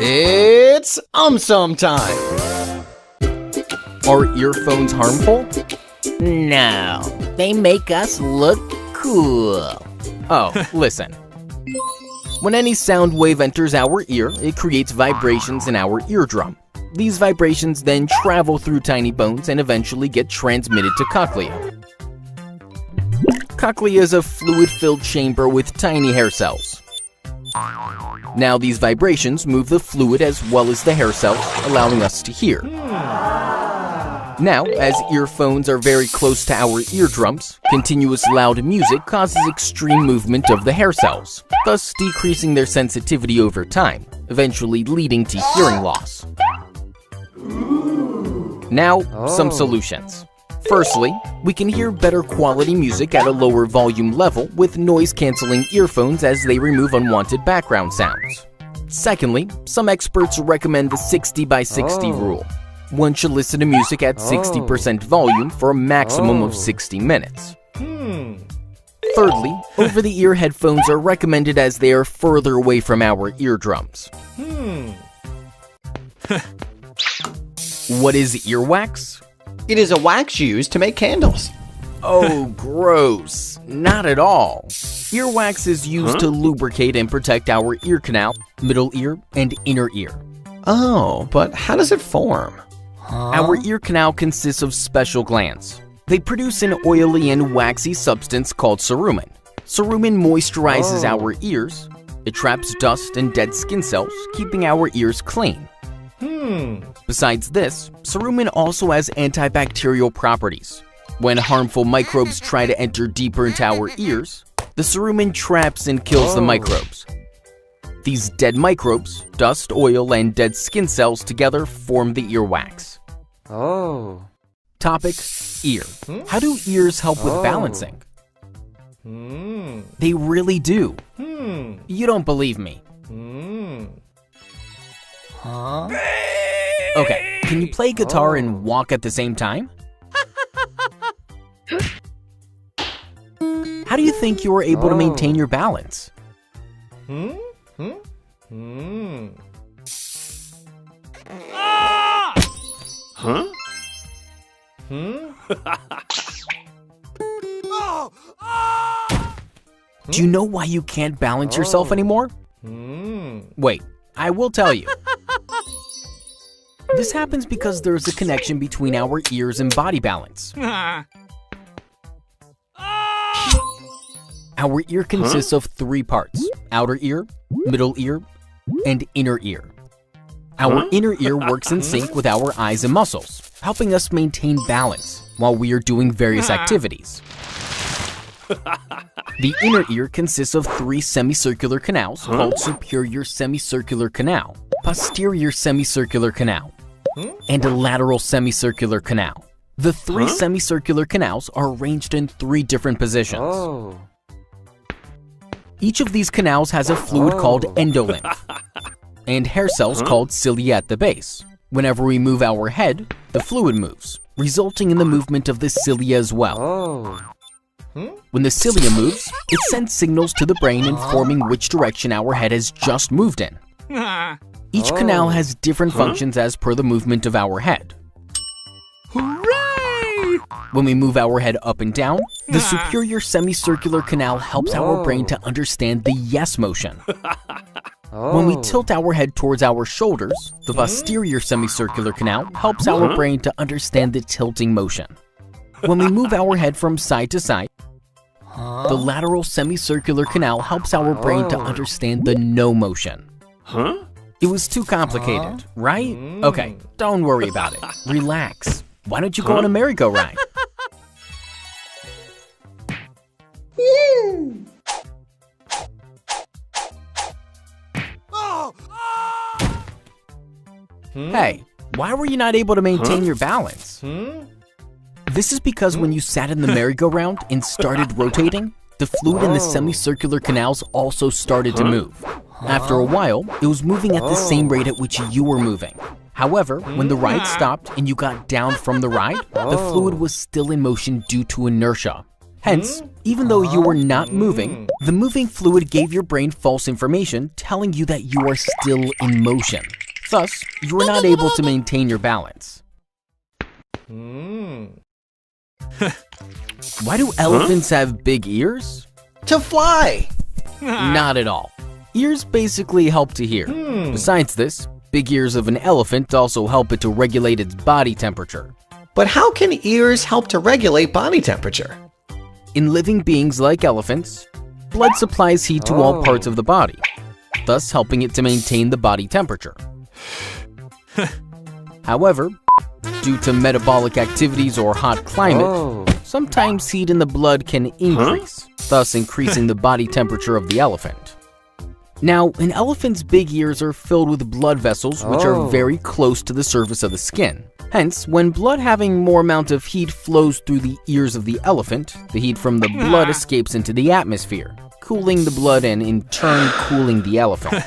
It's Sum time! Are earphones harmful? No, they make us look cool. Oh, listen. When any sound wave enters our ear, it creates vibrations in our eardrum. These vibrations then travel through tiny bones and eventually get transmitted to cochlea. Cochlea is a fluid-filled chamber with tiny hair cells. Now these vibrations move the fluid as well as the hair cells, allowing us to hear. Now, as earphones are very close to our eardrums, continuous loud music causes extreme movement of the hair cells, thus decreasing their sensitivity over time, eventually leading to hearing loss. Now, some solutions. Firstly, we can hear better quality music at a lower volume level with noise-canceling earphones as they remove unwanted background sounds. Secondly, some experts recommend the 60 by 60 rule. One should listen to music at 60% volume for a maximum of 60 minutes. Thirdly, over-the-ear headphones are recommended as they are further away from our eardrums. What is earwax? It is a wax used to make candles. Oh, gross. Not at all. Earwax is used to lubricate and protect our ear canal, middle ear, and inner ear. Oh, but how does it form? Our ear canal consists of special glands. They produce an oily and waxy substance called cerumen. Cerumen moisturizes our ears. It traps dust and dead skin cells, keeping our ears clean. Besides this, cerumen also has antibacterial properties. When harmful microbes try to enter deeper into our ears, the cerumen traps and kills the microbes. These dead microbes, dust, oil, and dead skin cells together form the earwax. Topic: ear. How do ears help with balancing? They really do. You don't believe me. Okay, can you play guitar and walk at the same time? How do you think you were able to maintain your balance? Do you know why you can't balance yourself anymore? Wait, I will tell you. This happens because there is a connection between our ears and body balance. Our ear consists of three parts: outer ear, middle ear, and inner ear. Our inner ear works in sync with our eyes and muscles, helping us maintain balance while we are doing various activities. The inner ear consists of three semicircular canals called superior semicircular canal, posterior semicircular canal, and a lateral semicircular canal. The three semicircular canals are arranged in three different positions. Each of these canals has a fluid called endolymph and hair cells called cilia at the base. Whenever we move our head, the fluid moves, resulting in the movement of the cilia as well. When the cilia moves, it sends signals to the brain informing which direction our head has just moved in. Each canal has different functions as per the movement of our head. Hooray! When we move our head up and down, the superior semicircular canal helps our brain to understand the yes motion. When we tilt our head towards our shoulders, the posterior semicircular canal helps our brain to understand the tilting motion. When we move our head from side to side, the lateral semicircular canal helps our brain to understand the no motion. It was too complicated, right? Okay, don't worry about it. Relax. Why don't you go on a merry-go-round? Hey, why were you not able to maintain your balance? This is because when you sat in the merry-go-round and started rotating, the fluid in the semicircular canals also started to move. After a while, it was moving at the same rate at which you were moving. However, when the ride stopped and you got down from the ride, the fluid was still in motion due to inertia. Hence, even though you were not moving, the moving fluid gave your brain false information telling you that you are still in motion. Thus, you are not able to maintain your balance. Why do elephants have big ears? To fly! Not at all. Ears basically help to hear. Besides this, big ears of an elephant also help it to regulate its body temperature. But how can ears help to regulate body temperature? In living beings like elephants, blood supplies heat to all parts of the body, thus helping it to maintain the body temperature. However, due to metabolic activities or hot climate, sometimes heat in the blood can increase, thus increasing the body temperature of the elephant. Now, an elephant's big ears are filled with blood vessels which are very close to the surface of the skin. Hence, when blood having more amount of heat flows through the ears of the elephant, the heat from the blood escapes into the atmosphere, cooling the blood and in turn cooling the elephant.